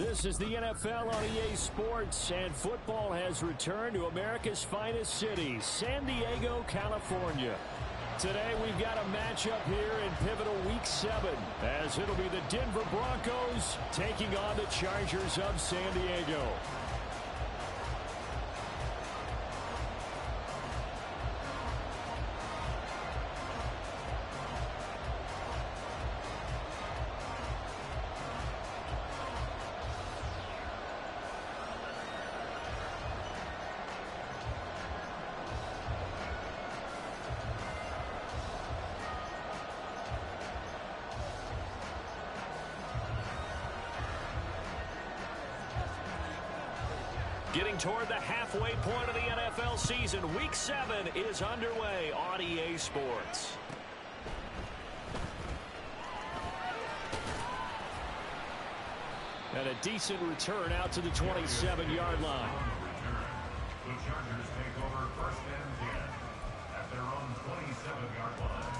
This is the NFL on EA Sports, and football has returned to America's finest city, San Diego, California. Today we've got a matchup here in pivotal Week 7, as it'll be the Denver Broncos taking on the Chargers of San Diego. Getting toward the halfway point of the NFL season, Week 7 is underway on EA Sports. And a decent return out to the 27-yard line. The Chargers take over first and 10 at their own 27-yard line.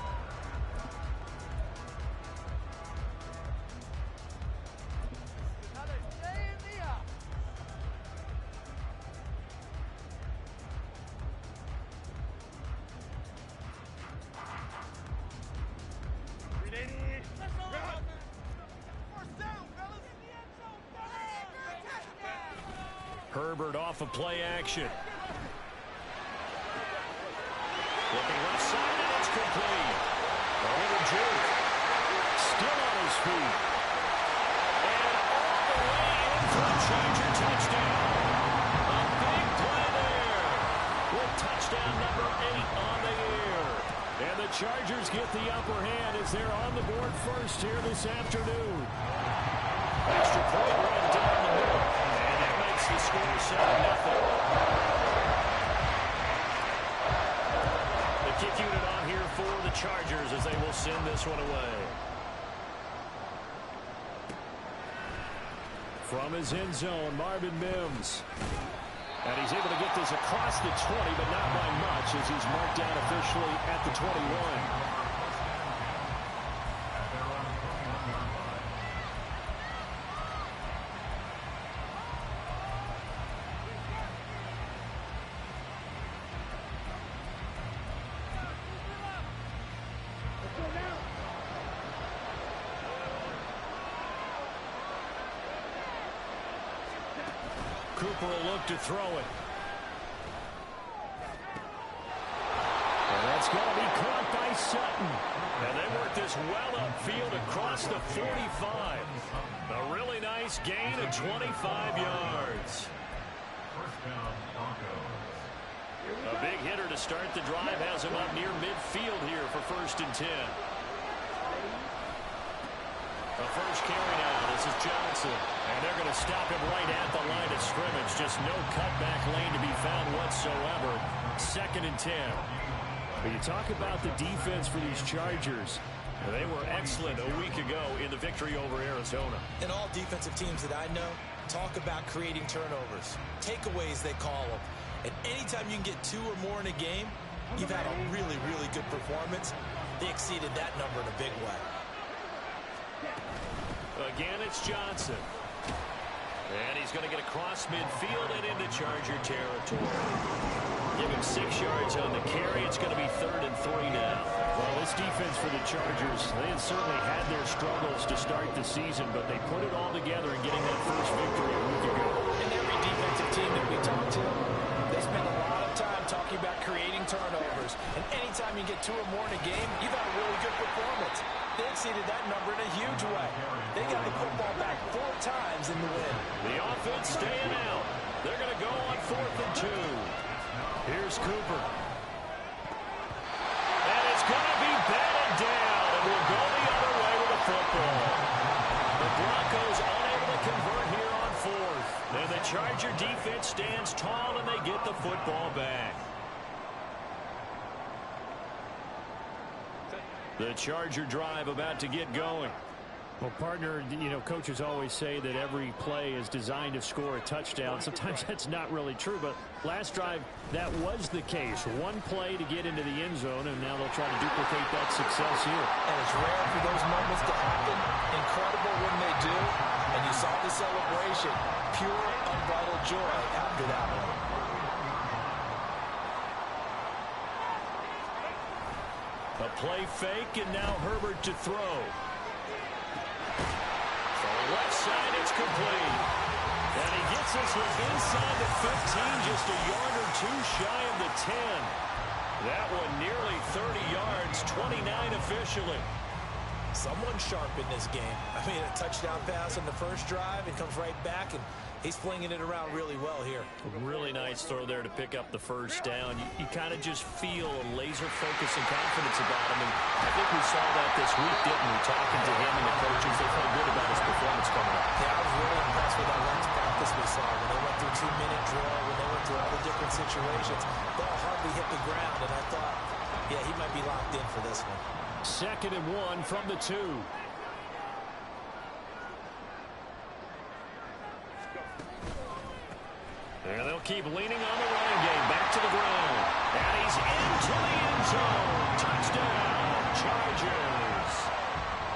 Herbert off of play action. Looking left side, and it's complete. A little juke. Still on his feet. And all the way in for a Charger touchdown. A big play there. With touchdown number 8 on the air. And the Chargers get the upper hand as they're on the board first here this afternoon. Extra point run down the middle. The score 7-0. The kick unit on here for the Chargers as they will send this one away. From his end zone, Marvin Mims. And he's able to get this across the 20, but not by much as he's marked down officially at the 21. Cooper will look to throw it. And that's going to be caught by Sutton. And they work this well upfield across the 45. A really nice gain of 25 yards. A big hitter to start the drive has him up near midfield here for 1st and 10. The first carry now. This is Johnson. And they're going to stop him right at the line of scrimmage. Just no cutback lane to be found whatsoever. 2nd and 10. But you talk about the defense for these Chargers. They were excellent a week ago in the victory over Arizona. And all defensive teams that I know talk about creating turnovers. Takeaways, they call them. And anytime you can get 2 or more in a game, you've had a really, really good performance. They exceeded that number in a big way. Again, it's Johnson. And he's going to get across midfield and into Charger territory. Give him 6 yards on the carry. It's going to be 3rd and 3 now. Well, this defense for the Chargers, they had certainly had their struggles to start the season, but they put it all together in getting that first victory a week ago. And every defensive team that we talk to, they spend a lot of time talking about creating turnovers. And anytime you get 2 or more in a game, you've had a really good performance. They exceeded that number in a huge way. They got the football back 4 times in the win. The offense staying out. They're going to go on 4th and 2. Here's Cooper. And it's going to be batted down. And we'll go the other way with the football. The Broncos unable to convert here on 4th. And the Charger defense stands tall and they get the football back. The Charger drive about to get going. Well, partner, you know, coaches always say that every play is designed to score a touchdown. Sometimes that's not really true, but last drive, that was the case. One play to get into the end zone, and now they'll try to duplicate that success here. And it's rare for those moments to happen. Incredible when they do. And you saw the celebration. celebration. Pure, unbridled joy after that one. A play fake, and now Herbert to throw. From the left side, it's complete. And he gets this one inside the 15, just a yard or two shy of the 10. That one nearly 30 yards, 29 officially. Someone sharp in this game. I mean, a touchdown pass on the first drive and comes right back, and he's flinging it around really well here. Really nice throw there to pick up the first down. You kind of just feel a laser focus and confidence about him, and I think we saw that this week, didn't we? Talking to him and the coaches, they felt good about his performance coming up. Yeah, I was really impressed with that last practice we saw. When they went through 2-minute drill, when they went through all the different situations, ball hardly hit the ground, and I thought, yeah, he might be locked in for this one. 2nd and 1 from the 2. And they'll keep leaning on the running game. Back to the ground. And he's into the end zone. Touchdown, Chargers.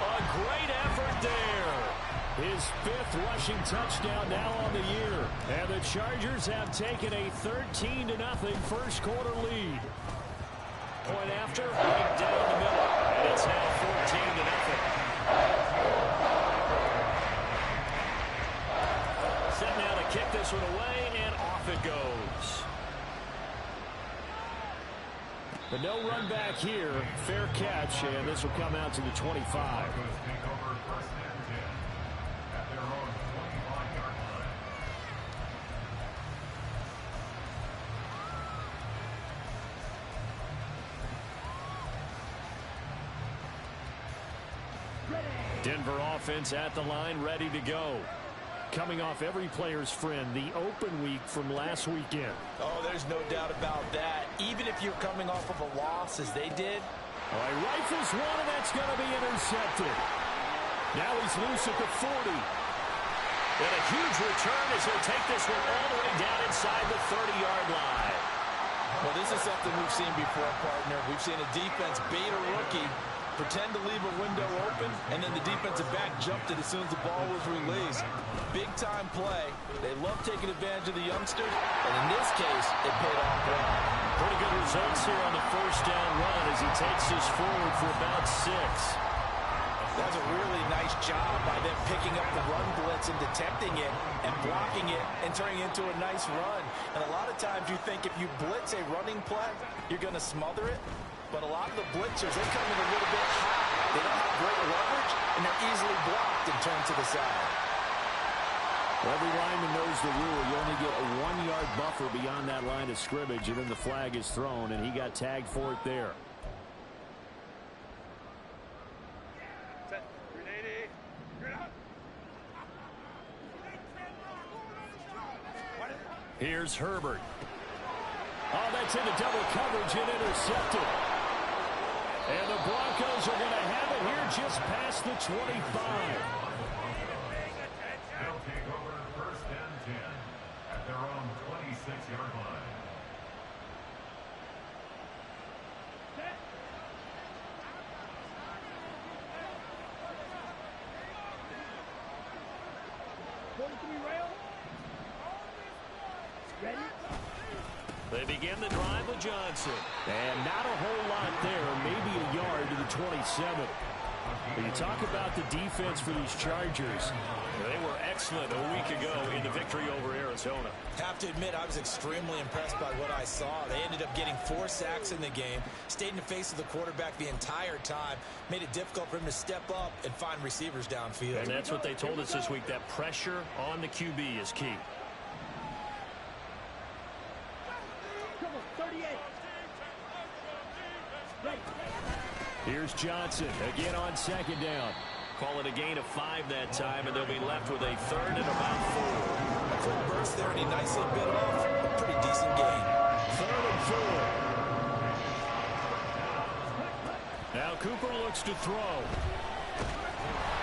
A great effort there. His 5th rushing touchdown now on the year. And the Chargers have taken a 13-0 first quarter lead. Point after, right down the middle. And it's now 14-0. Set now to kick this one away, and off it goes. But no run back here. Fair catch, and this will come out to the 25. Denver offense at the line, ready to go. Coming off every player's friend, the open week from last weekend. Oh, there's no doubt about that. Even if you're coming off of a loss, as they did. All right, rifles one, and that's going to be intercepted. Now he's loose at the 40. And a huge return as he'll take this one all the way down inside the 30-yard line. Well, this is something we've seen before, partner. We've seen a defense bait a rookie, pretend to leave a window open, and then the defensive back jumped it as soon as the ball was released. Big-time play. They love taking advantage of the youngsters, and in this case, it paid off well. Pretty good results here on the first down run as he takes this forward for about 6. That was a really nice job by them picking up the run blitz and detecting it and blocking it and turning it into a nice run. And a lot of times you think if you blitz a running play, you're going to smother it. But a lot of the blitzers, they come in a little bit high. They don't have great leverage, and they're easily blocked and turned to the side. Every lineman knows the rule. You only get a 1-yard buffer beyond that line of scrimmage, and then the flag is thrown, and he got tagged for it there. Here's Herbert. Oh, that's into double coverage and intercepted. And the Broncos are going to have it here just past the 25. They'll take over 1st and 10 at their own 26-yard line. They begin the drive with Johnson. And not a whole lot there, maybe a yard to the 27. When you talk about the defense for these Chargers, they were excellent a week ago in the victory over Arizona. Have to admit, I was extremely impressed by what I saw. They ended up getting 4 sacks in the game, stayed in the face of the quarterback the entire time, made it difficult for him to step up and find receivers downfield. And that's what they told us this week, that pressure on the QB is key. Here's Johnson again on 2nd down. Call it a gain of 5 that time, and they'll be left with a 3rd and about 4. A quick burst there, and he nicely bit off a pretty decent gain. 3rd and 4. Now Cooper looks to throw.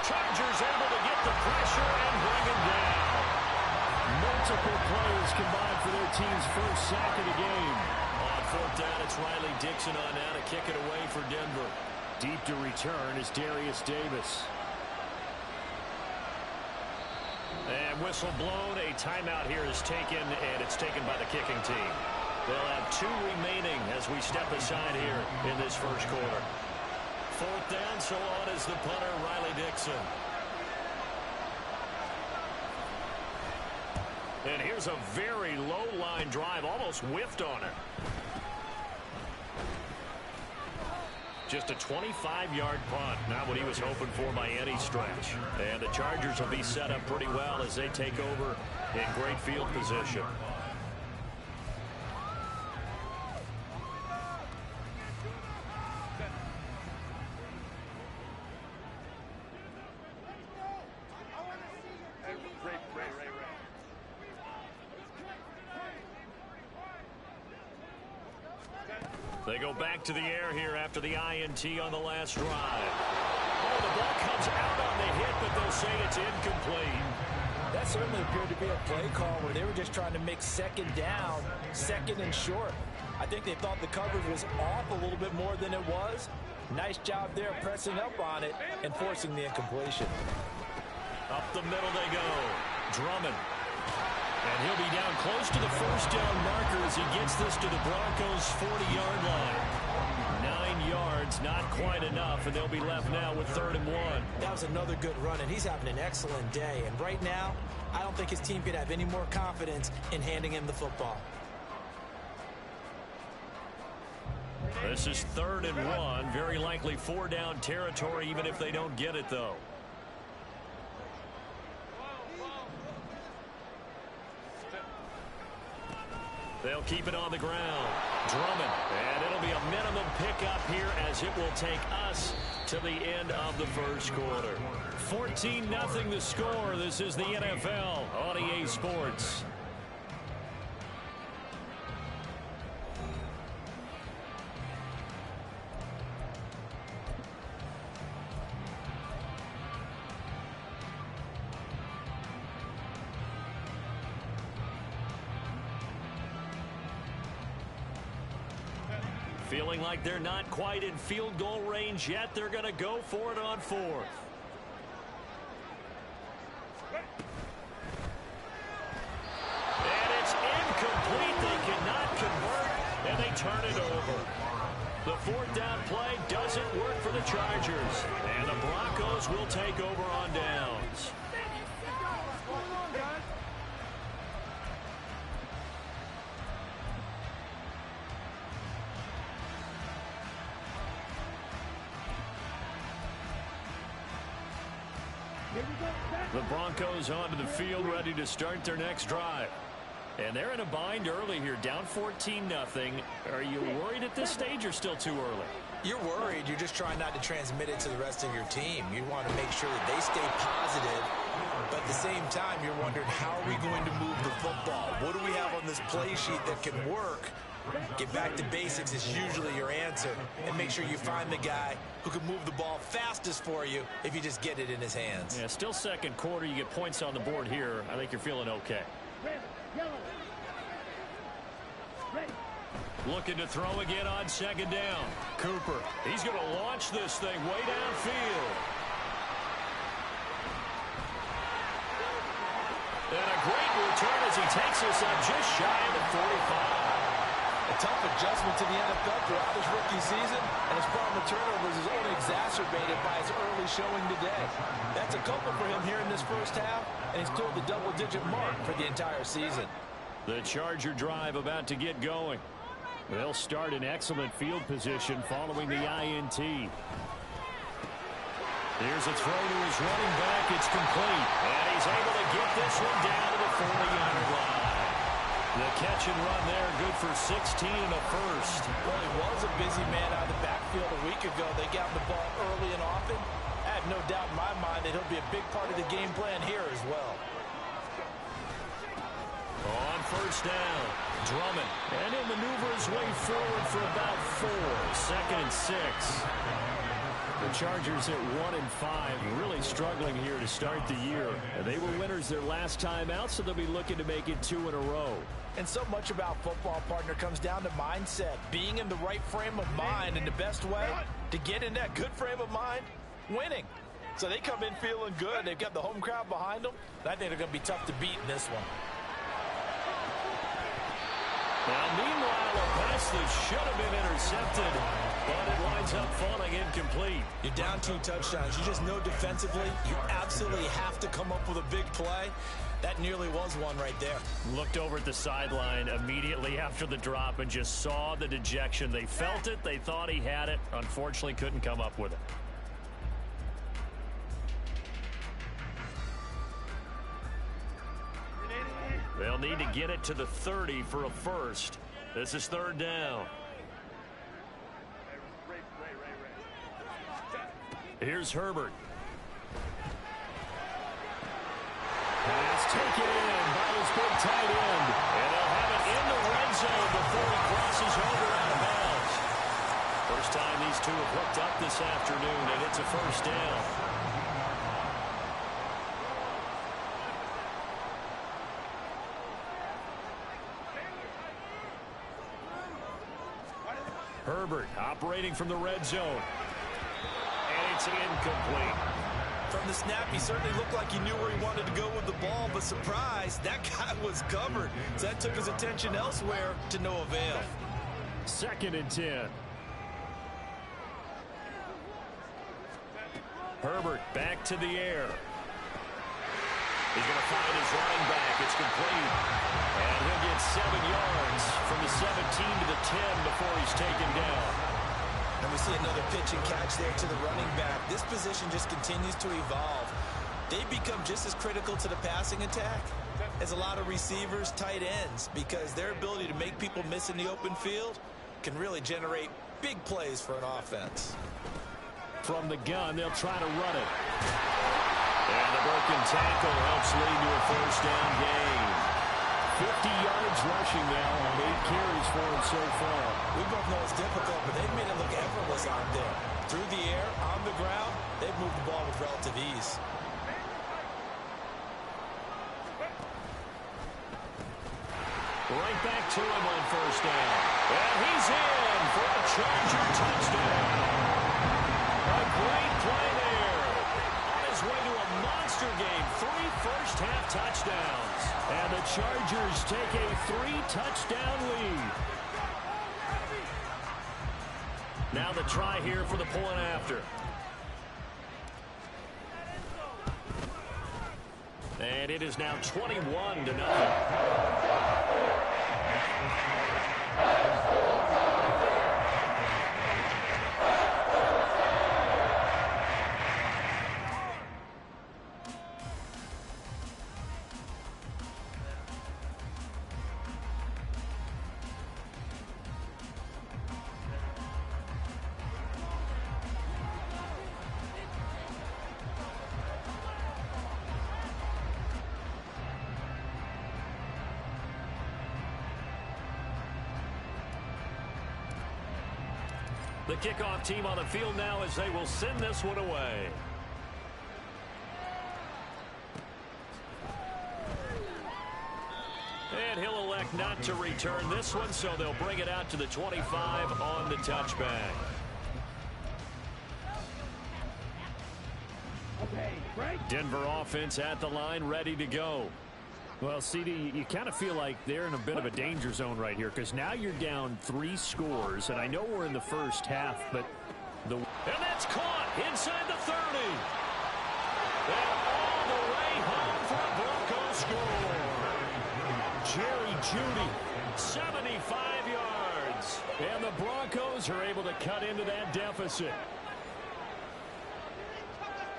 Chargers able to get the pressure and bring it down. Multiple plays combined for their team's first sack of the game. On 4th down, it's Riley Dixon on now to kick it away for Denver. Deep to return is Darius Davis. And whistle blown. A timeout here is taken, and it's taken by the kicking team. They'll have 2 remaining as we step aside here in this first quarter. 4th down, so on is the punter, Riley Dixon. And here's a very low-line drive, almost whiffed on it. Just a 25-yard punt, not what he was hoping for by any stretch. And the Chargers will be set up pretty well as they take over in great field position. They go back to the air here after the INT on the last drive. Oh, the ball comes out on the hit, but they'll say it's incomplete. That certainly appeared to be a play call where they were just trying to make 2nd down, 2nd and short. I think they thought the coverage was off a little bit more than it was. Nice job there pressing up on it and forcing the incompletion. Up the middle they go. Drummond. And he'll be down close to the first down marker as he gets this to the Broncos' 40-yard line. 9 yards, not quite enough, and they'll be left now with 3rd and 1. That was another good run, and he's having an excellent day. And right now, I don't think his team could have any more confidence in handing him the football. This is 3rd and 1. Very likely 4-down territory, even if they don't get it, though. They'll keep it on the ground. Drummond. And it'll be a minimum pickup here as it will take us to the end of the first quarter. 14-0 the score. This is the NFL on EA Sports. Feeling like they're not quite in field goal range yet. They're going to go for it on 4th. And it's incomplete. They cannot convert, and they turn it over. The 4th down play doesn't work for the Chargers. And the Broncos will take over on downs. The Broncos onto the field, ready to start their next drive. And they're in a bind early here, down 14-0. Are you worried at this stage or still too early? You're worried. You're just trying not to transmit it to the rest of your team. You want to make sure that they stay positive, but at the same time, you're wondering, how are we going to move the football? What do we have on this play sheet that can work? Get back to basics is usually your answer, and make sure you find the guy who can move the ball fastest for you if you just get it in his hands. Yeah, still second quarter. You get points on the board here. I think you're feeling okay. Looking to throw again on 2nd down. Cooper. He's going to launch this thing way downfield. And a great return as he takes us up just shy of the 45. A tough adjustment to the NFL throughout his rookie season, and his problem with turnovers is only exacerbated by his early showing today. That's a couple for him here in this first half, and he's cleared the double-digit mark for the entire season. The Charger drive about to get going. They'll start in excellent field position following the INT. Here's a throw to his running back. It's complete. And he's able to get this one down to the 40-yard line. The catch and run there, good for 16 and a first. Well, he was a busy man out of the backfield a week ago. They got the ball early and often. I have no doubt in my mind that he'll be a big part of the game plan here as well. On 1st down, Drummond. And he'll maneuver his way forward for about 4. 2nd and 6. The Chargers at 1-5, really struggling here to start the year. They were winners their last time out, so they'll be looking to make it 2 in a row. And so much about football, partner, comes down to mindset, being in the right frame of mind, and the best way to get in that good frame of mind, winning. So they come in feeling good. They've got the home crowd behind them. I think they're going to be tough to beat in this one. Now, meanwhile, a pass that should have been intercepted, but it winds up falling incomplete. You're down 2 touchdowns. You just know defensively you absolutely have to come up with a big play. That nearly was one right there. Looked over at the sideline immediately after the drop and just saw the dejection. They felt it. They thought he had it. Unfortunately, couldn't come up with it. They'll need to get it to the 30 for a first. This is 3rd down. Here's Herbert. Pass taken in by his big tight end. And they'll have it in the red zone before he crosses over out of bounds. First time these two have hooked up this afternoon, and it's a first down. Herbert operating from the red zone. And it's incomplete. From the snap, he certainly looked like he knew where he wanted to go with the ball, but surprise, that guy was covered. So that took his attention elsewhere to no avail. 2nd and 10. Herbert back to the air. He's going to find his running back. It's complete. And he'll get 7 yards from the 17 to the 10 before he's taken down. And we see another pitch and catch there to the running back. This position just continues to evolve. They become just as critical to the passing attack as a lot of receivers, tight ends, because their ability to make people miss in the open field can really generate big plays for an offense. From the gun, they'll try to run it. And the broken tackle helps lead to a first down gain. 50 yards rushing now on 8 carries for him so far. We both know it's difficult, but they've made it look effortless out there. Through the air, on the ground, they've moved the ball with relative ease. Right back to him on first down. And he's in for a Charger touchdown. A great play there. On his way to a monster game. 3 first-half touchdowns. And the Chargers take a 3-touchdown lead. Now the try here for the point after. And it is now 21-0. The kickoff team on the field now as they will send this one away. And he'll elect not to return this one, so they'll bring it out to the 25 on the touchback. Denver offense at the line, ready to go. Well, CD, you kind of feel like they're in a bit of a danger zone right here because now you're down 3 scores, and I know we're in the first half, but the... And that's caught inside the 30. And all the way home for a Bronco score. Jerry Jeudy, 75 yards. And the Broncos are able to cut into that deficit.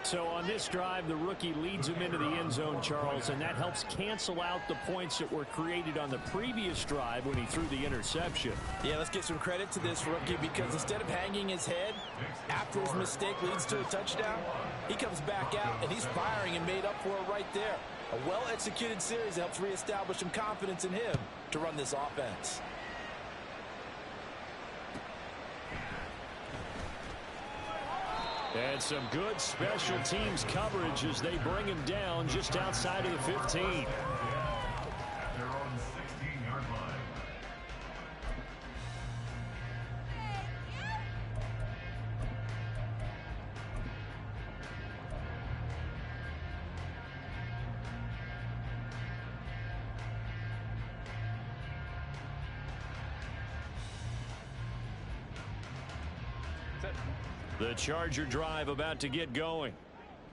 So on this drive, the rookie leads him into the end zone, Charles, and that helps cancel out the points that were created on the previous drive when he threw the interception. Yeah, let's give some credit to this rookie because instead of hanging his head after his mistake leads to a touchdown, he comes back out and he's firing and made up for it right there. A well-executed series helps reestablish some confidence in him to run this offense. And some good special teams coverage as they bring him down just outside of the 15. At their own 16-yard line. The Charger drive about to get going.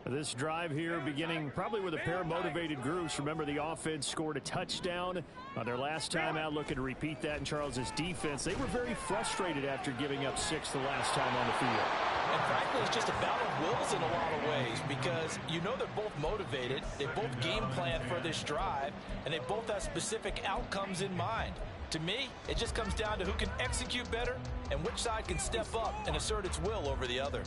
This drive here beginning probably with a pair of motivated groups. Remember, the offense scored a touchdown on their last time out, looking to repeat that in Charles's defense. They were very frustrated after giving up 6 the last time on the field. And frankly, it's just a battle of wills in a lot of ways because you know they're both motivated. They both game plan for this drive, and they both have specific outcomes in mind. To me, it just comes down to who can execute better and which side can step up and assert its will over the other.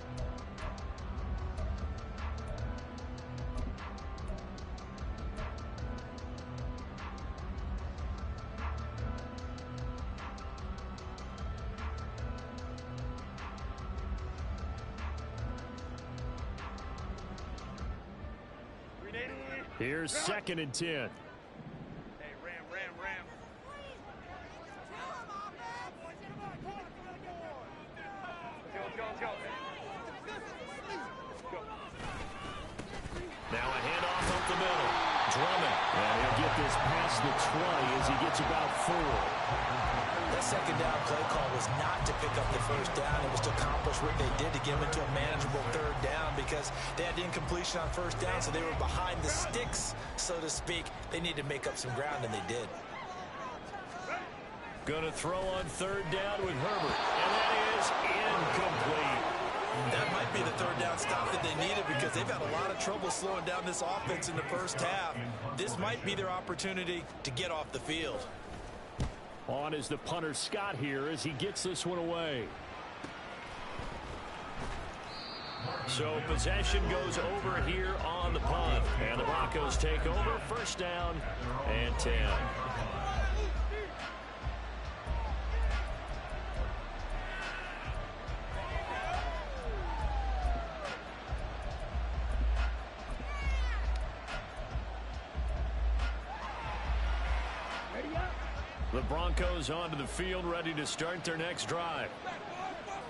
Here's 2nd and 10. Hey, Ram. Go. Now a handoff up the middle. Drummond. And he'll get this past the 20 as he gets about 4. That second down play call was not to pick up the first down. It was to accomplish what they did to get them into a manageable 3rd down because they had incompletion on 1st down, so they were behind the sticks, so to speak. They needed to make up some ground, and they did. Going to throw on 3rd down with Herbert. And that is incomplete. That might be the 3rd down stop that they needed because they've had a lot of trouble slowing down this offense in the first half. This might be their opportunity to get off the field. On is the punter Scott here as he gets this one away. So possession goes over here on the punt. And the Broncos take over. 1st down and 10. The Broncos onto the field, ready to start their next drive.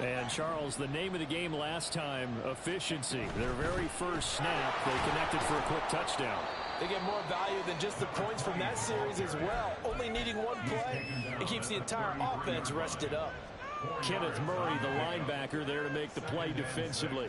And, Charles, the name of the game last time, efficiency. Their very first snap, they connected for a quick touchdown. They get more value than just the points from that series as well. Only needing one play, it keeps the entire offense rested up. Kenneth Murray, the linebacker, there to make the play defensively.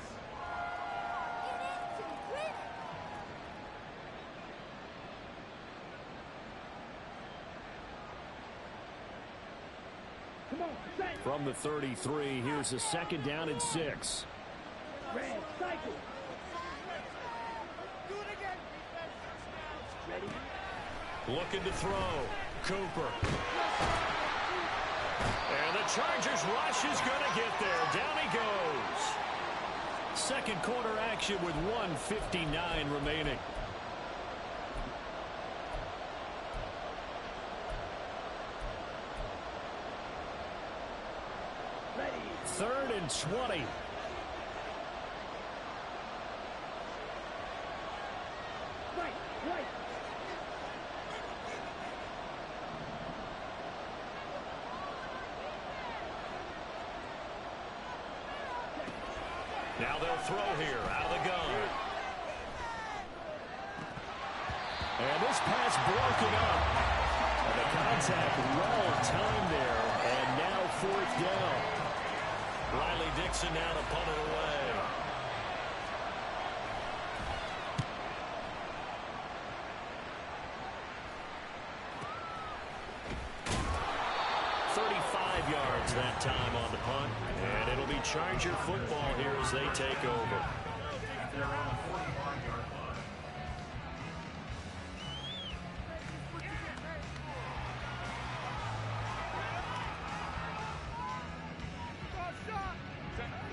From the 33, here's a 2nd down and 6. Looking to throw. Cooper. And the Chargers rush is going to get there. Down he goes. 2nd quarter action with 1:59 remaining. Third and 20. Now they'll throw here out of the gun. And this pass broken up. And the contact well timed there. And now 4th down. Riley Dixon now to punt it away. Yards that time on the punt, and it'll be Charger football here as they take over. They're on the 45-yard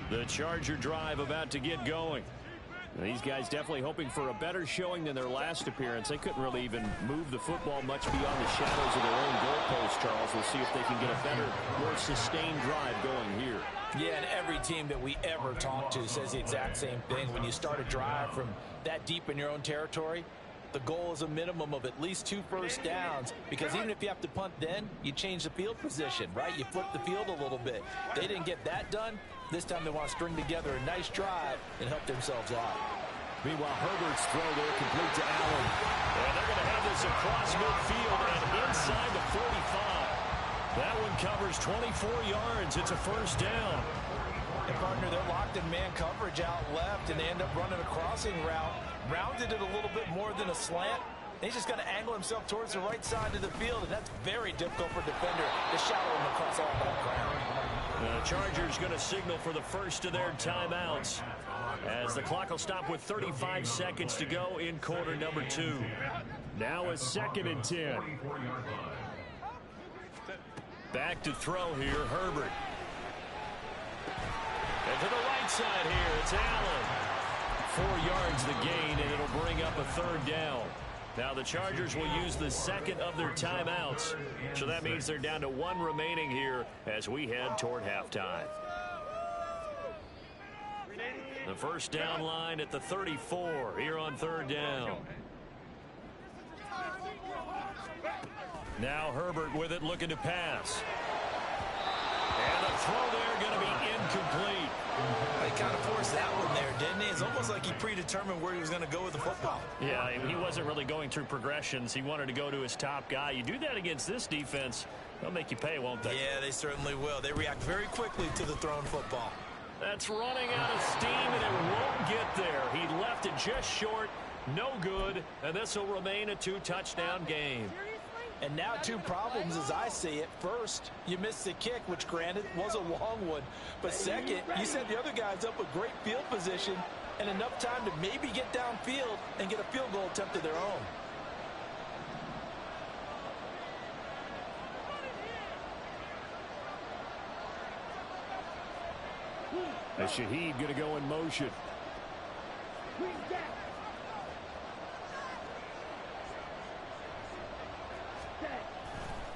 line. The Charger drive about to get going. These guys definitely hoping for a better showing than their last appearance. They couldn't really even move the football much beyond the shadows of their own goalpost, Charles. We'll see if they can get a better, more sustained drive going here. Yeah, and every team that we ever talk to says the exact same thing. When you start a drive from that deep in your own territory, the goal is a minimum of at least 2 first downs, because even if you have to punt then, you change the field position, right? You flip the field a little bit. They didn't get that done. This time they want to string together a nice drive and help themselves out. Meanwhile, Herbert's throw there complete to Allen. And they're going to have this across midfield and inside the 45. That one covers 24 yards. It's a first down. And, partner, they're locked in man coverage out left, and they end up running a crossing route. Rounded it a little bit more than a slant. He's just going to angle himself towards the right side of the field, and that's very difficult for a defender to shadow him across all that ground. The Chargers going to signal for the first of their timeouts as the clock will stop with 35 seconds to go in quarter number 2. Now a 2nd and 10. Back to throw here, Herbert. And to the right side here, it's Allen. 4 yards the gain, and it'll bring up a 3rd down. Now the Chargers will use the 2nd of their timeouts. So that means they're down to 1 remaining here as we head toward halftime. The first down line at the 34 here on 3rd down. Now Herbert with it, looking to pass. And the throw there going to be incomplete. He kind of forced that one there, didn't he? It's almost like he predetermined where he was going to go with the football. Yeah, he wasn't really going through progressions. He wanted to go to his top guy. You do that against this defense, they'll make you pay, won't they? Yeah, they certainly will. They react very quickly to the thrown football. That's running out of steam, and it won't get there. He left it just short, no good, and this will remain a 2-touchdown game. And now 2 problems as I see it. First, you missed the kick, which granted was a long one. But second, you set the other guys up with great field position and enough time to maybe get downfield and get a field goal attempt of their own. And Shaheed going to go in motion.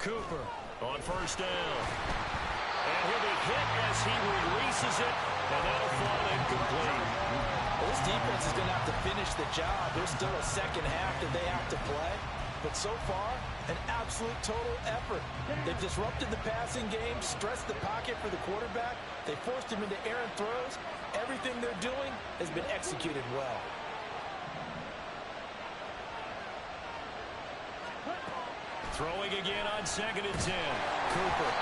Cooper on first down. And he'll be hit as he releases it, and that'll fall incomplete. Well, this defense is going to have to finish the job. There's still a second half that they have to play. But so far, an absolute total effort. They've disrupted the passing game, stressed the pocket for the quarterback. They forced him into errant throws. Everything they're doing has been executed well. Throwing again on 2nd and 10. Cooper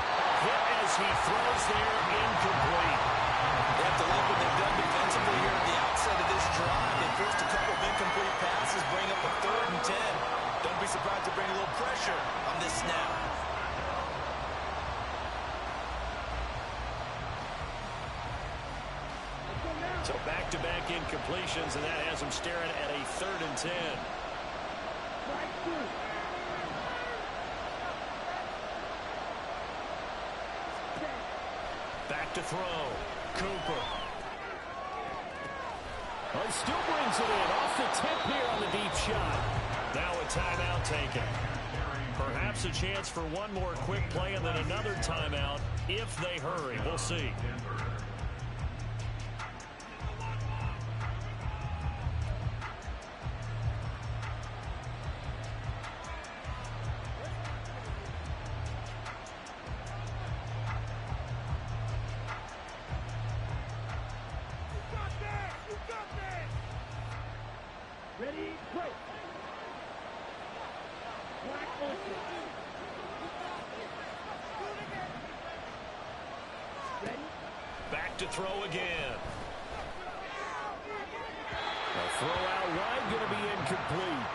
hit as he throws there, incomplete. They have to like what they've done defensively here at the outset of this drive. They forced a couple of incomplete passes, bring up a 3rd and 10. Don't be surprised to bring a little pressure on this snap. So back-to-back incompletions, and that has them staring at a 3rd and 10. Back to throw. Cooper. Well, he still brings it in off the tip here on the deep shot. Now a timeout taken. Perhaps a chance for one more quick play and then another timeout if they hurry. We'll see. Back to throw again. A throw out wide going to be incomplete.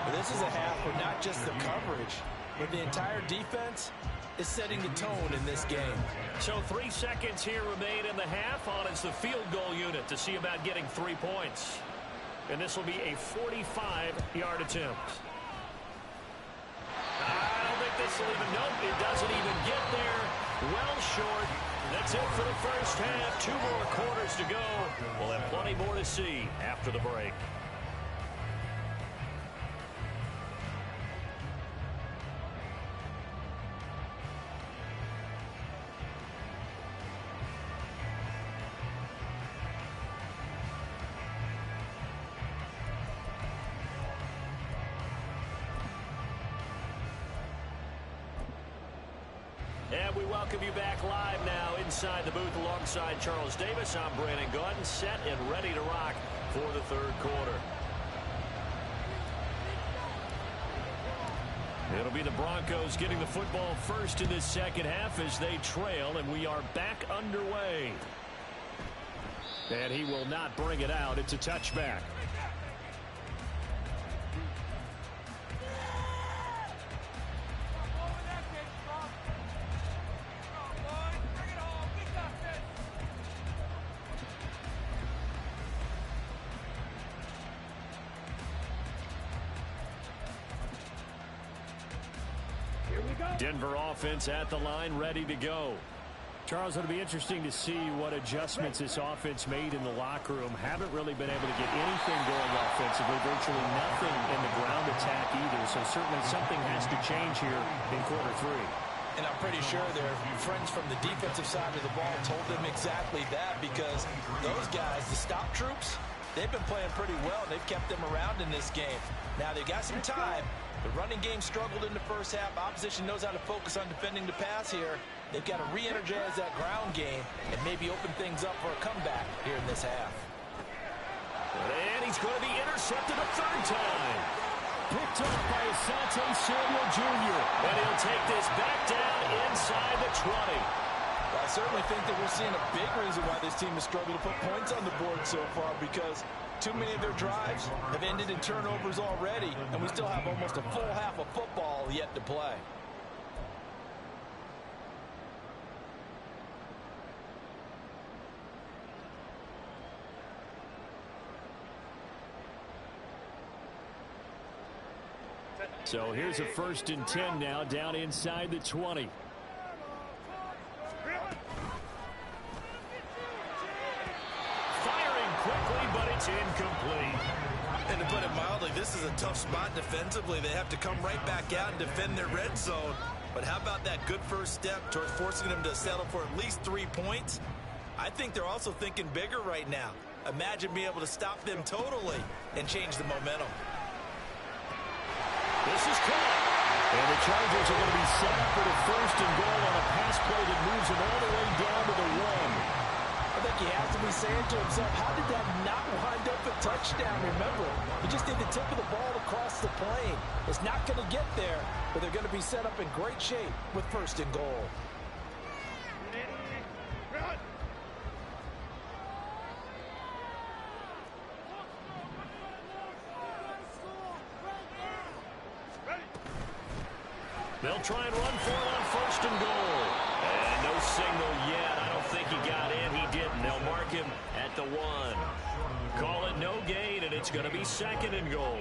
Well, this is a half where not just the coverage, but the entire defense is setting the tone in this game. So 3 seconds here remain in the half. On it's the field goal unit to see about getting 3 points. And this will be a 45-yard attempt. I don't think this will even, nope, it doesn't even get there. Well short. That's it for the first half. 2 more quarters to go. We'll have plenty more to see after the break. And we welcome you back live now inside the booth alongside Charles Davis. I'm Brandon Gaudin, set and ready to rock for the 3rd quarter. It'll be the Broncos getting the football first in this second half as they trail, and we are back underway. And he will not bring it out. It's a touchback. Denver offense at the line, ready to go. Charles, it'll be interesting to see what adjustments this offense made in the locker room. Haven't really been able to get anything going offensively, virtually nothing in the ground attack either. So certainly something has to change here in quarter three. And I'm pretty sure their friends from the defensive side of the ball told them exactly that, because those guys, the stop troops, they've been playing pretty well. They've kept them around in this game. Now they've got some time. The running game struggled in the first half. Opposition knows how to focus on defending the pass here. They've got to re-energize that ground game and maybe open things up for a comeback here in this half. And he's going to be intercepted a third time. Picked up by Asante Samuel Jr. And he'll take this back down inside the 20. Well, I certainly think that we're seeing a big reason why this team has struggled to put points on the board so far, because too many of their drives have ended in turnovers already, and we still have almost a full half of football yet to play. So here's a 1st and 10 now, down inside the 20. Firing quickly, but it's incomplete. And to put it mildly, this is a tough spot defensively. They have to come right back out and defend their red zone. But how about that good first step towards forcing them to settle for at least 3 points? I think they're also thinking bigger right now. Imagine being able to stop them totally and change the momentum. This is caught. And the Chargers are going to be set up for the 1st and goal on a pass play that moves them all the way down to the 1. I think he has to be saying to himself, how did that not wind up a touchdown? Remember, he just did the tip of the ball across the plane. It's not going to get there, but they're going to be set up in great shape with 1st and goal. They'll try and run for it on 1st and goal. And no signal yet. I don't think he got in. He didn't. They'll mark him at the 1. Call it no gain, and it's going to be 2nd and goal.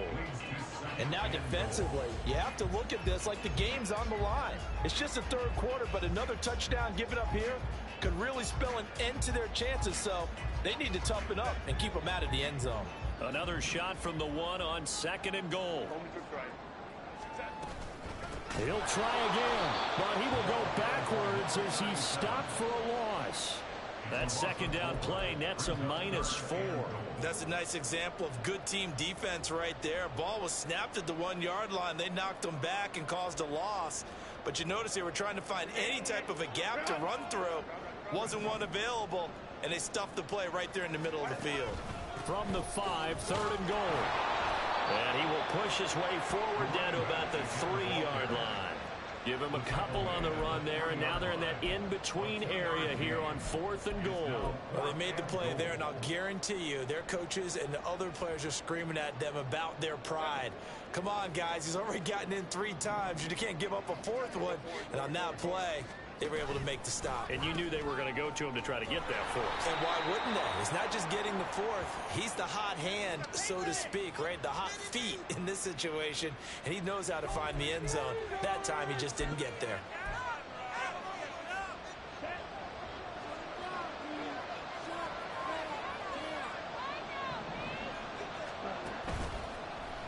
And now defensively, you have to look at this like the game's on the line. It's just the 3rd quarter, but another touchdown given up here could really spell an end to their chances. So they need to toughen up and keep them out of the end zone. Another shot from the 1 on 2nd and goal. He'll try again, but he will go backwards as he's stopped for a loss. That 2nd down play nets a -4. That's a nice example of good team defense right there. Ball was snapped at the 1-yard line. They knocked them back and caused a loss. But you notice they were trying to find any type of a gap to run through. Wasn't one available, and they stuffed the play right there in the middle of the field. From the 5, 3rd and goal. And he will push his way forward down to about the 3-yard line. Give him a couple on the run there, and now they're in that in-between area here on 4th and goal. Well, they made the play there, and I'll guarantee you their coaches and the other players are screaming at them about their pride. Come on, guys. He's already gotten in 3 times. You can't give up a 4th one. And on that play, they were able to make the stop. And you knew they were going to go to him to try to get that 4th. And why wouldn't they? It's not just getting the 4th. He's the hot hand, so to speak, right? The hot feet in this situation. And he knows how to find the end zone. That time, he just didn't get there.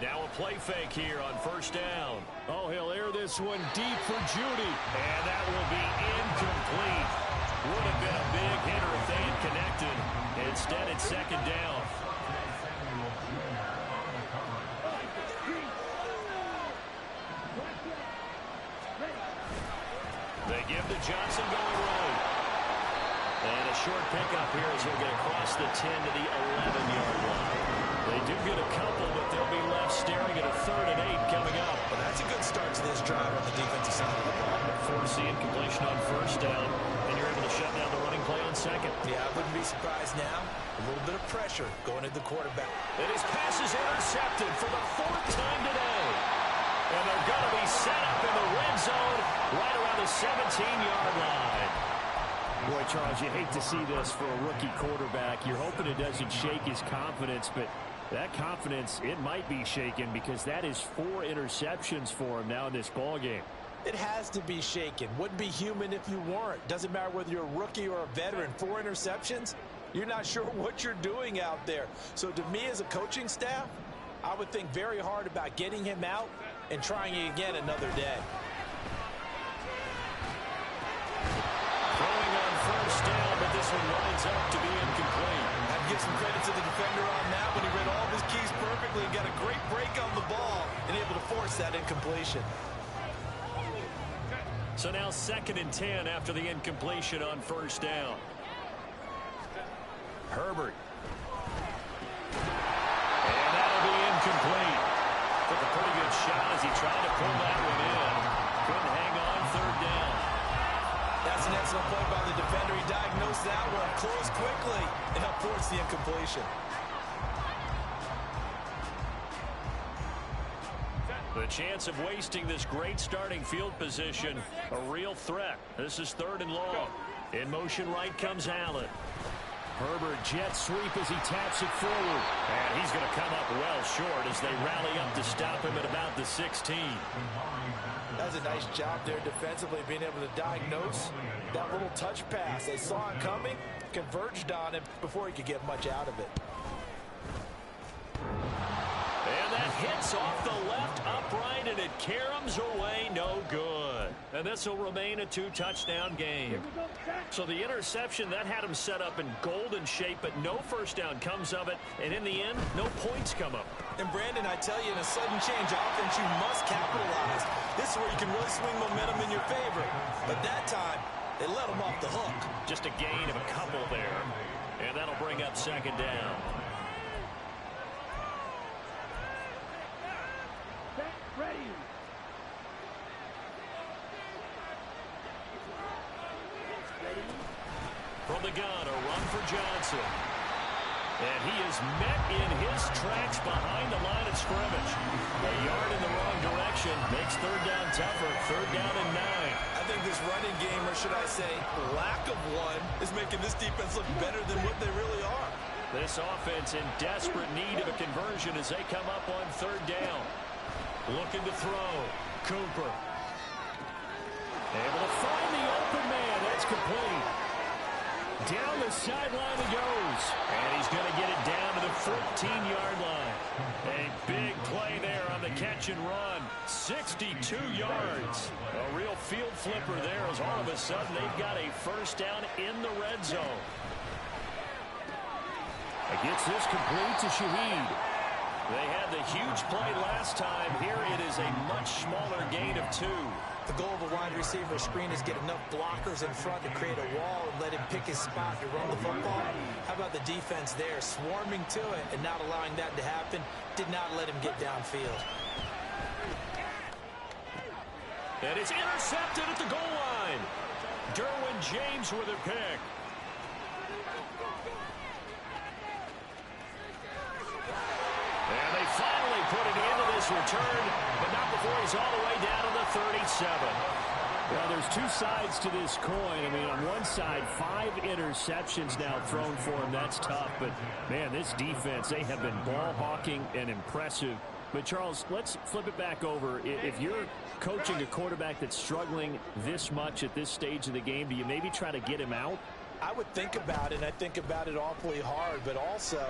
Now a play fake here on 1st down. Oh, he'll air this one deep for Judy. And that will be incomplete. Would have been a big hitter if they had connected. Instead, it's 2nd down. They give to Johnson going right. And a short pickup here as he'll get across the 10 to the 11-yard line. They do get a couple, but they'll be left staring at a 3rd and 8 coming up. Well, that's a good start to this drive on the defensive side of the ball. Force the incompletion on 1st down, and you're able to shut down the running play on second. Yeah, I wouldn't be surprised now. A little bit of pressure going at the quarterback. And his pass is intercepted for the 4th time today. And they're going to be set up in the red zone right around the 17-yard line. Boy, Charles, you hate to see this for a rookie quarterback. You're hoping it doesn't shake his confidence, but that confidence, it might be shaken because that is 4 interceptions for him now in this ballgame. It has to be shaken. Wouldn't be human if you weren't. Doesn't matter whether you're a rookie or a veteran. 4 interceptions, you're not sure what you're doing out there. So to me as a coaching staff, I would think very hard about getting him out and trying it again another day. Throwing on first down, but this one winds up to be incomplete. I'd give some credit to the defender on that when he read all of his keys perfectly and got a great break on the ball and able to force that incompletion. So now 2nd and 10 after the incompletion on first down. Herbert. And that'll be incomplete. Took a pretty good shot as he tried to pull that one in. Couldn't hang on 3rd down. That's an excellent play by the defender. He diagnosed that one, closed quickly, and helped force the incompletion. The chance of wasting this great starting field position, a real threat. This is 3rd and long. In motion right comes Allen. Herbert jet sweep as he taps it forward. And he's going to come up well short as they rally up to stop him at about the 16. That's a nice job there defensively, being able to diagnose that little touch pass. They saw it coming, converged on him before he could get much out of it. And that hits off the left upright, and it caroms away, no good. And this will remain a 2-touchdown game. So the interception, that had him set up in golden shape, but no first down comes of it. And in the end, no points come up. And Brandon, I tell you, in a sudden change offense, you must capitalize. This is where you can really swing momentum in your favor. But that time, they let him off the hook. Just a gain of a couple there. And that'll bring up 2nd down. From the gun, a run for Johnson. And he is met in his tracks behind the line of scrimmage. A yard in the wrong direction makes 3rd down tougher. 3rd down and 9. I think this running game, or should I say lack of one, is making this defense look better than what they really are. This offense in desperate need of a conversion as they come up on 3rd down. Looking to throw. Cooper. Able to find the open man. That's complete. Down the sideline he goes. And he's going to get it down to the 14-yard line. A big play there on the catch and run. 62 yards. A real field flipper there as all of a sudden they've got a first down in the red zone. Gets this complete to Shaheed. They had the huge play last time. Here it is a much smaller gain of 2. The goal of a wide receiver screen is get enough blockers in front to create a wall and let him pick his spot to run the football. How about the defense there, swarming to it and not allowing that to happen? Did not let him get downfield. And it's intercepted at the goal line. Derwin James with a pick. And they finally put it into this return, but not before he's all the way down to the 37. Well, there's 2 sides to this coin. I mean, on one side, 5 interceptions now thrown for him. That's tough. But, man, this defense, they have been ball hawking and impressive. But, Charles, let's flip it back over. If you're coaching a quarterback that's struggling this much at this stage of the game, do you maybe try to get him out? I would think about it, and I think about it awfully hard. But also,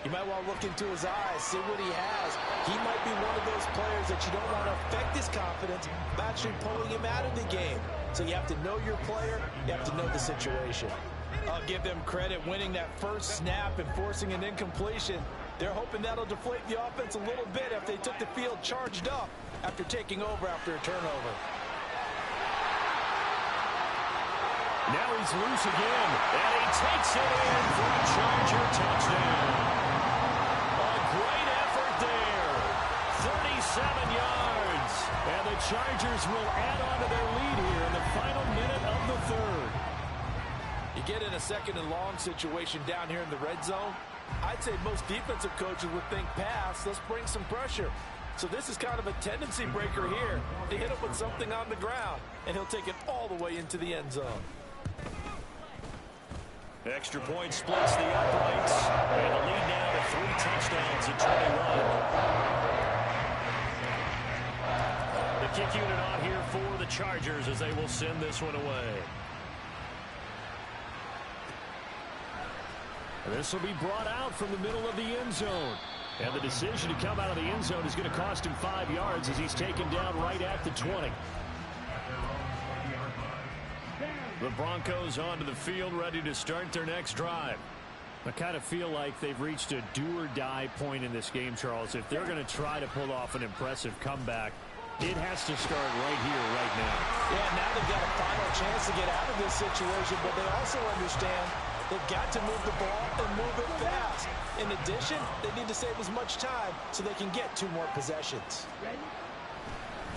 you might want to look into his eyes, see what he has. He might be one of those players that you don't want to affect his confidence by actually pulling him out of the game. So you have to know your player. You have to know the situation. I'll give them credit winning that first snap and forcing an incompletion. They're hoping that'll deflate the offense a little bit if they took the field charged up after taking over after a turnover. Now he's loose again, and he takes it in for a Charger touchdown. A great effort there. 37 yards. And the Chargers will add on to their lead here in the final minute of the 3rd. You get in a second and long situation down here in the red zone, I'd say most defensive coaches would think pass, let's bring some pressure. So this is kind of a tendency breaker here. They hit him with something on the ground, and he'll take it all the way into the end zone. Extra point splits the uprights, and the lead now to 3 touchdowns at 21. The kick unit on here for the Chargers as they will send this one away. This will be brought out from the middle of the end zone. And the decision to come out of the end zone is going to cost him 5 yards as he's taken down right at the 20. The Broncos onto the field, ready to start their next drive. I kind of feel like they've reached a do-or-die point in this game, Charles. If they're going to try to pull off an impressive comeback, it has to start right here, right now. Yeah, now they've got a final chance to get out of this situation, but they also understand they've got to move the ball and move it fast. In addition, they need to save as much time so they can get 2 more possessions.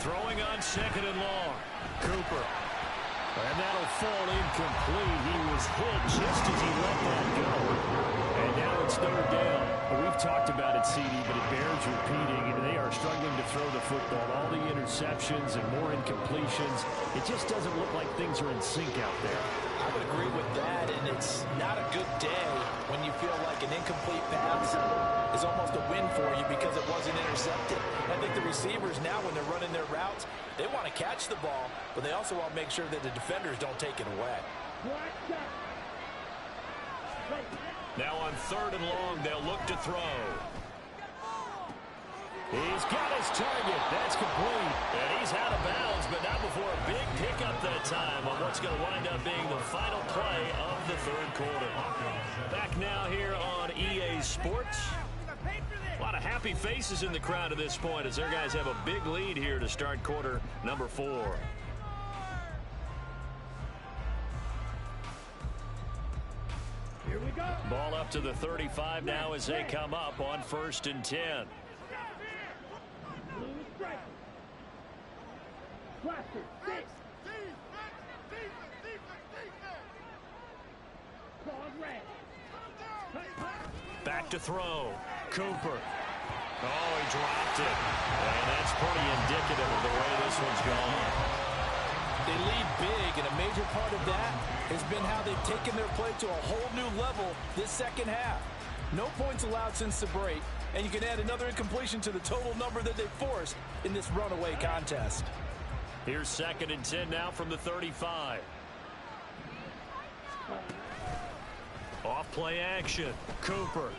Throwing on second and long. Cooper. And that'll fall incomplete. He was hit just as he let that go. And now it's third down. We've talked about it, CD, but it bears repeating. And they are struggling to throw the football. All the interceptions and more incompletions. It just doesn't look like things are in sync out there. I would agree with that, and it's not a good day when you feel like an incomplete pass is almost a win for you because it wasn't intercepted. I think the receivers now, when they're running their routes, they want to catch the ball, but they also want to make sure that the defenders don't take it away. Now on third and long, they'll look to throw. He's got his target. That's complete. And he's out of bounds, but not before a big pickup that time on what's going to wind up being the final play of the third quarter. Back now here on EA Sports. A lot of happy faces in the crowd at this point as their guys have a big lead here to start quarter number 4. Here we go. Ball up to the 35 now as they come up on 1st and 10. Back to throw. Cooper. Oh, he dropped it. And that's pretty indicative of the way this one's gone. They lead big, and a major part of that has been how they've taken their play to a whole new level this second half. No points allowed since the break, and you can add another incompletion to the total number that they've forced in this runaway contest. Here's 2nd and 10 now from the 35. Off play action. Cooper.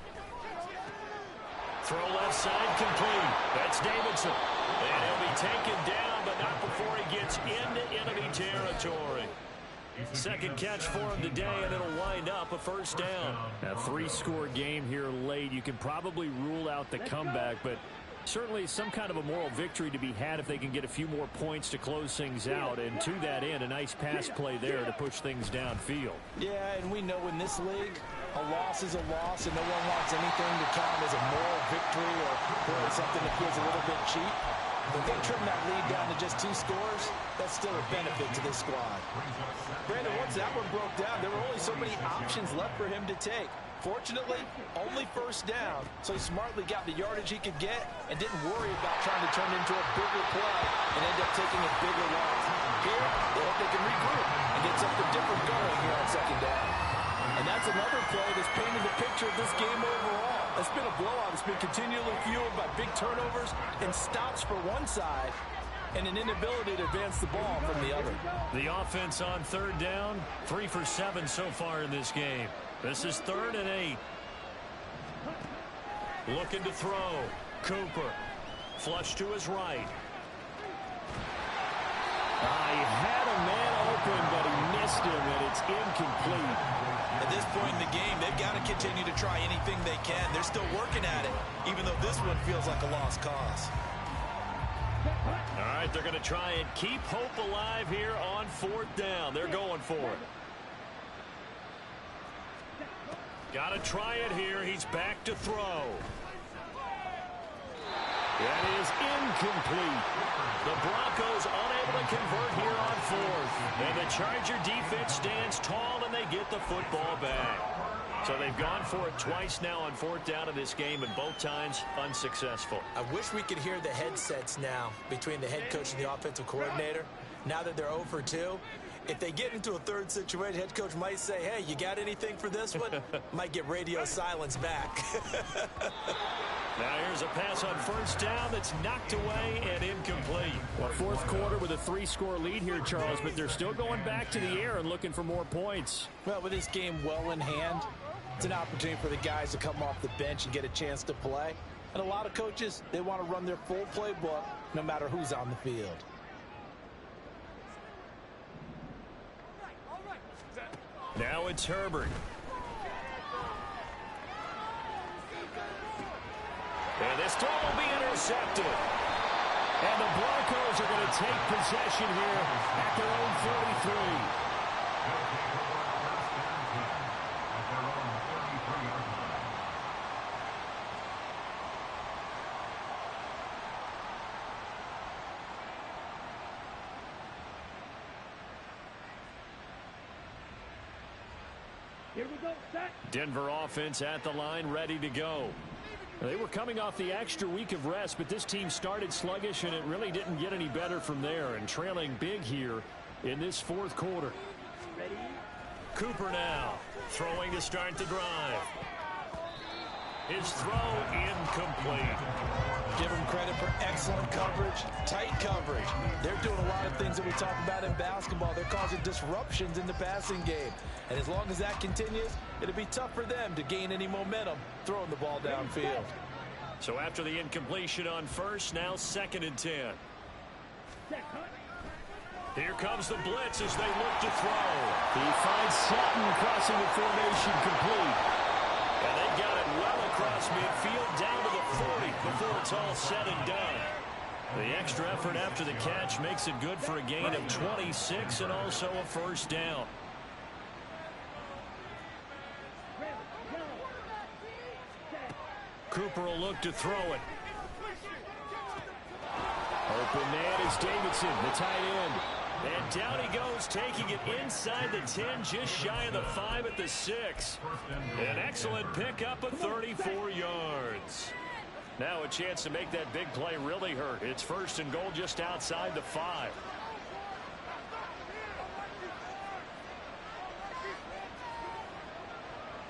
Throw left side complete. That's Davidson. And he'll be taken down, but not before he gets into enemy territory. Second catch for him today, and it'll wind up a first down. A 3-score game here late. You can probably rule out the comeback, but certainly some kind of a moral victory to be had if they can get a few more points to close things out. And to that end, a nice pass play there to push things downfield. Yeah, and we know in this league, a loss is a loss, and no one wants anything to count as a moral victory or really something that feels a little bit cheap. If they trim that lead down to just 2 scores, that's still a benefit to this squad. Brandon, once that one broke down, there were only so many options left for him to take. Fortunately, only first down, so he smartly got the yardage he could get and didn't worry about trying to turn into a bigger play and end up taking a bigger loss. Here, they hope they can regroup and get something different going here on second down. And that's another play that's painted the picture of this game overall. It's been a blowout. It's been continually fueled by big turnovers and stops for one side and an inability to advance the ball from the other. The offense on third down, 3 for 7 so far in this game. This is 3rd and 8. Looking to throw. Cooper. Flush to his right. He had a man open, but he missed him, and it's incomplete. At this point in the game, they've got to continue to try anything they can. They're still working at it, even though this one feels like a lost cause. All right, they're going to try and keep hope alive here on 4th down. They're going for it. Got to try it here. He's back to throw. That is incomplete. The Broncos unable to convert here on fourth. And the Charger defense stands tall, and they get the football back. So they've gone for it twice now on fourth down in this game, and both times unsuccessful. I wish we could hear the headsets now between the head coach and the offensive coordinator. Now that they're 0 for 2, if they get into a third situation, head coach might say, hey, you got anything for this one? Might get radio silence back. Now here's a pass on first down that's knocked away and incomplete. Well, fourth quarter with a 3-score lead here, Charles, but they're still going back to the air and looking for more points. Well, with this game well in hand, it's an opportunity for the guys to come off the bench and get a chance to play. And a lot of coaches, they want to run their full playbook no matter who's on the field. Now it's Herbert. And this throw will be intercepted. And the Broncos are going to take possession here at their own 43. Here we go, set. Denver offense at the line, ready to go. They were coming off the extra week of rest, but this team started sluggish, and it really didn't get any better from there, and trailing big here in this fourth quarter. Ready? Cooper now throwing to start the drive. His throw incomplete. Give them credit for excellent coverage, tight coverage. They're doing a lot of things that we talk about in basketball. They're causing disruptions in the passing game. And as long as that continues, it'll be tough for them to gain any momentum throwing the ball downfield. So after the incompletion on first, now 2nd and 10. Here comes the blitz as they look to throw. He finds Sutton crossing the formation complete. And they got it well across midfield down to the 40 before it's all said and done. The extra effort after the catch makes it good for a gain of 26 and also a first down. Cooper will look to throw it. Open man is Davidson, the tight end. And down he goes, taking it inside the 10, just shy of the 5 at the 6. An excellent pickup of 34 yards. Now a chance to make that big play really hurt. It's 1st and goal just outside the 5.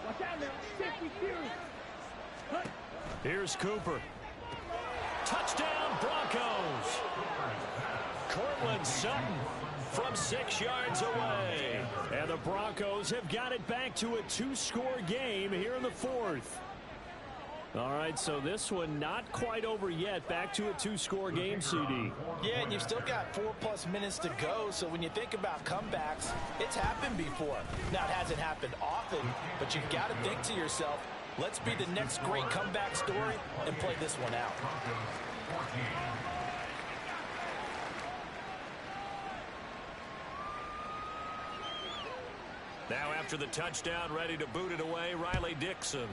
Watch out now. Safety series. Cut. Here's Cooper. Touchdown, Broncos. Cortland Sutton from 6 yards away. And the Broncos have got it back to a 2-score game here in the 4th. All right, so this one not quite over yet. Back to a 2-score game, CD. Yeah, and you've still got 4+ minutes to go, so when you think about comebacks, it's happened before. Now, it hasn't happened often, but you've got to think to yourself, let's be the next great comeback story and play this one out. Now after the touchdown, ready to boot it away, Riley Dixon.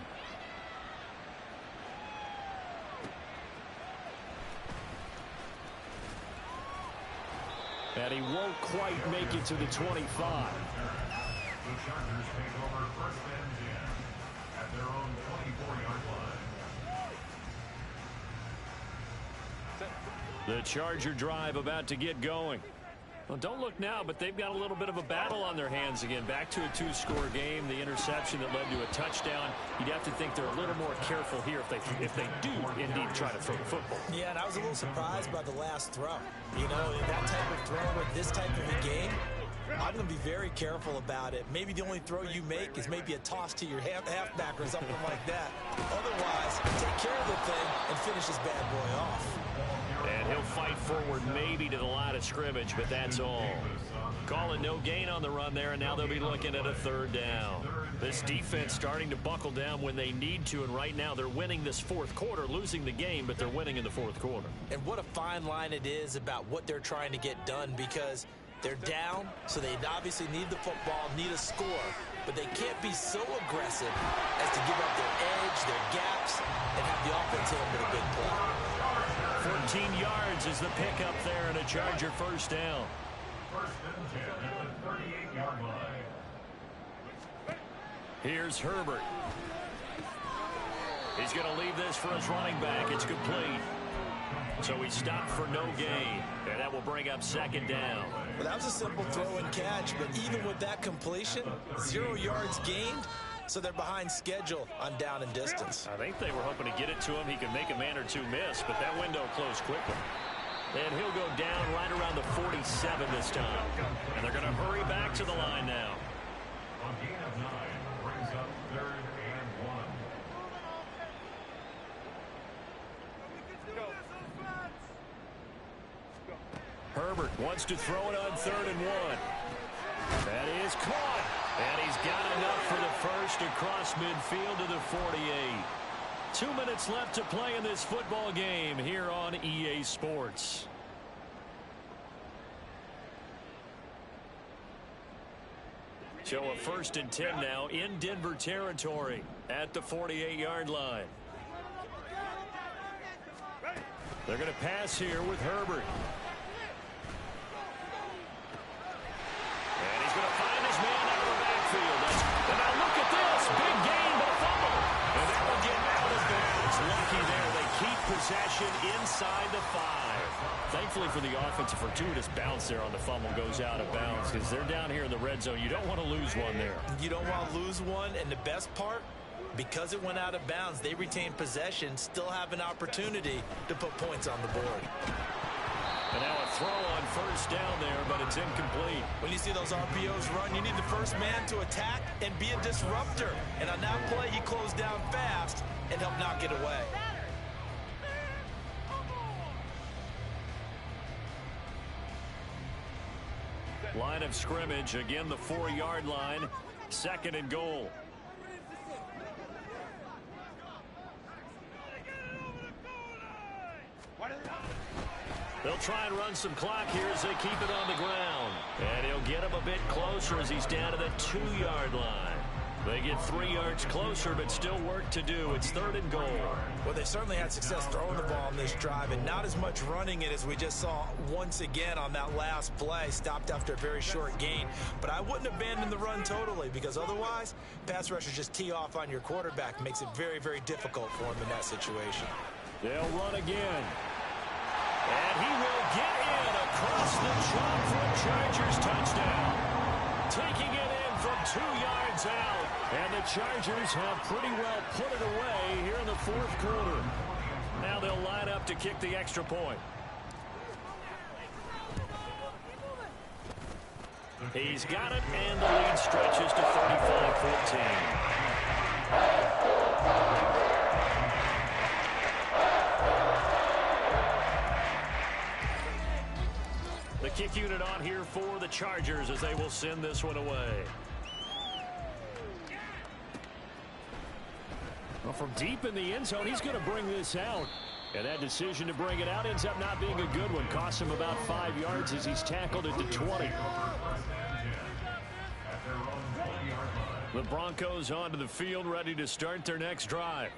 And he won't quite make it to the 25. The Chargers take over 1st and 10 at their own 24-yard line. The Charger drive about to get going. Well, don't look now, but they've got a little bit of a battle on their hands again. Back to a 2-score game. The interception that led to a touchdown. You'd have to think they're a little more careful here if they do indeed try to throw the football. Yeah, and I was a little surprised by the last throw. You know, that type of throw with this type of a game, I'm going to be very careful about it. Maybe the only throw you make is maybe a toss to your halfback or something like that. Otherwise, take care of the thing and finish this bad boy off. And he'll fight forward maybe to the line of scrimmage, but that's all. Calling no gain on the run there, and now they'll be looking at a 3rd down. This defense starting to buckle down when they need to, and right now they're winning this 4th quarter, losing the game, but they're winning in the 4th quarter. And what a fine line it is about what they're trying to get done, because they're down, so they obviously need the football, need a score, but they can't be so aggressive as to give up their edge, their gaps, and have the offense hit them with a big play. 14 yards is the pickup there and a Charger first down. First and 10 at the 38-yard line. Here's Herbert. He's going to leave this for his running back. It's complete. So he stopped for no gain, and that will bring up second down. Well, that was a simple throw and catch, but even with that completion, 0 yards gained, so they're behind schedule on down and distance. I think they were hoping to get it to him. He could make a man or two miss, but that window closed quickly. And he'll go down right around the 47 this time. And they're going to hurry back to the line now. On gain of 9, brings up 3rd and 1. Herbert wants to throw it on 3rd and 1. That is caught. And he's got enough for the first across midfield to the 48. 2 minutes left to play in this football game here on EA Sports. So a 1st and 10 now in Denver territory at the 48-yard line. They're going to pass here with Herbert. And he's going to find his man out of the backfield. And now look at this. Big gain, but a fumble. And that will get out of bounds. Lucky there. They keep possession inside the 5. Thankfully for the offense, a fortuitous bounce there on the fumble goes out of bounds because they're down here in the red zone. You don't want to lose one there. You don't want to lose one, and the best part, because it went out of bounds, they retain possession, still have an opportunity to put points on the board. And now a throw on 1st down there, but it's incomplete. When you see those RPOs run, you need the first man to attack and be a disruptor. And on that play, he closed down fast and helped knock it away. Line of scrimmage, again the 4-yard line, 2nd and goal. They'll try and run some clock here as they keep it on the ground. And he'll get him a bit closer as he's down to the 2-yard line. They get 3 yards closer, but still work to do. It's 3rd and goal. Well, they certainly had success throwing the ball on this drive, and not as much running it as we just saw once again on that last play. Stopped after a very short gain. But I wouldn't abandon the run totally, because otherwise, pass rushers just tee off on your quarterback. Makes it very, very difficult for him in that situation. They'll run again. And he will get in across the chop for a Chargers touchdown. Taking it in from 2 yards out. And the Chargers have pretty well put it away here in the 4th quarter. Now they'll line up to kick the extra point. He's got it, and the lead stretches to 35-14. The kick unit on here for the Chargers as they will send this one away. Well, from deep in the end zone, he's going to bring this out. And that decision to bring it out ends up not being a good one. Costs him about 5 yards as he's tackled at the 20. The Broncos onto the field, ready to start their next drive.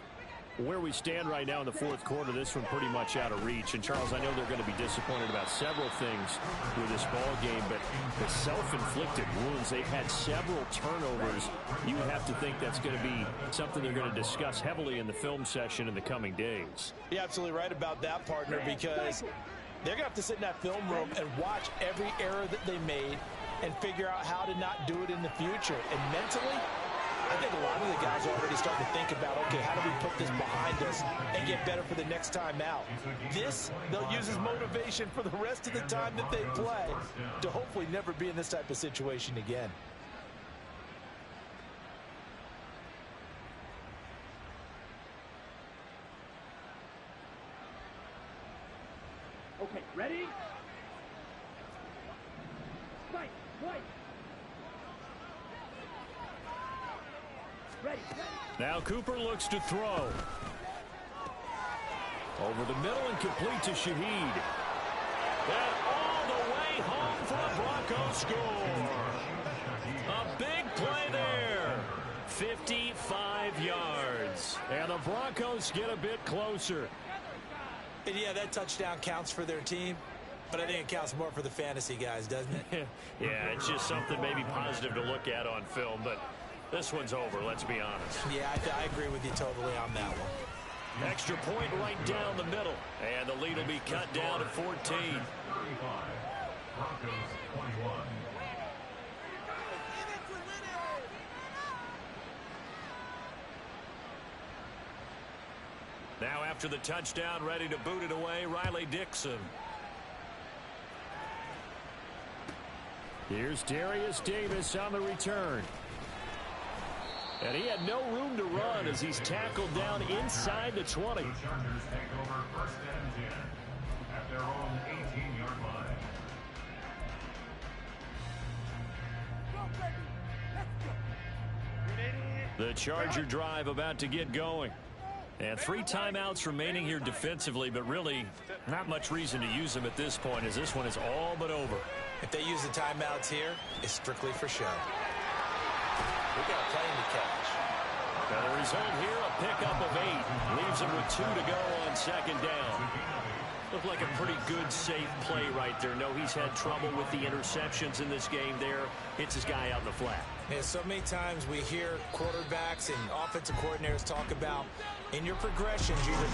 Where we stand right now in the 4th quarter, this one pretty much out of reach. And, Charles, I know they're going to be disappointed about several things with this ball game, but the self-inflicted wounds, they've had several turnovers. You would have to think that's going to be something they're going to discuss heavily in the film session in the coming days. You're absolutely right about that, partner, because they're going to have to sit in that film room and watch every error that they made and figure out how to not do it in the future. And mentally, I think a lot of the guys are already starting to think about, okay, how do we put this behind us and get better for the next time out? This, they'll use as motivation for the rest of the time that they play to hopefully never be in this type of situation again. Okay, ready? Right, right. Ready. Now Cooper looks to throw. Over the middle and complete to Shaheed. And all the way home for a Broncos score. A big play there. 55 yards. And the Broncos get a bit closer. And yeah, that touchdown counts for their team, but I think it counts more for the fantasy guys, doesn't it? Yeah, it's just something maybe positive to look at on film, but this one's over, let's be honest. Yeah, I agree with you totally on that one. Extra point right down the middle, and the lead will be cut down to 14. 35. Broncos 21. Now after the touchdown, ready to boot it away, Riley Dixon. Here's Darius Davis on the return. And he had no room to run as he's tackled down inside the 20. The Chargers take over first and 10 at their own 18-yard line. The Charger drive about to get going. And 3 timeouts remaining here defensively, but really not much reason to use them at this point as this one is all but over. If they use the timeouts here, it's strictly for show. We got a plane to catch. Now the result here, a pickup of 8. Leaves them with 2 to go on second down. Looked like a pretty good, safe play right there. No, he's had trouble with the interceptions in this game there. Hits his guy out in the flat. Yeah, so many times we hear quarterbacks and offensive coordinators talk about in your progressions, you either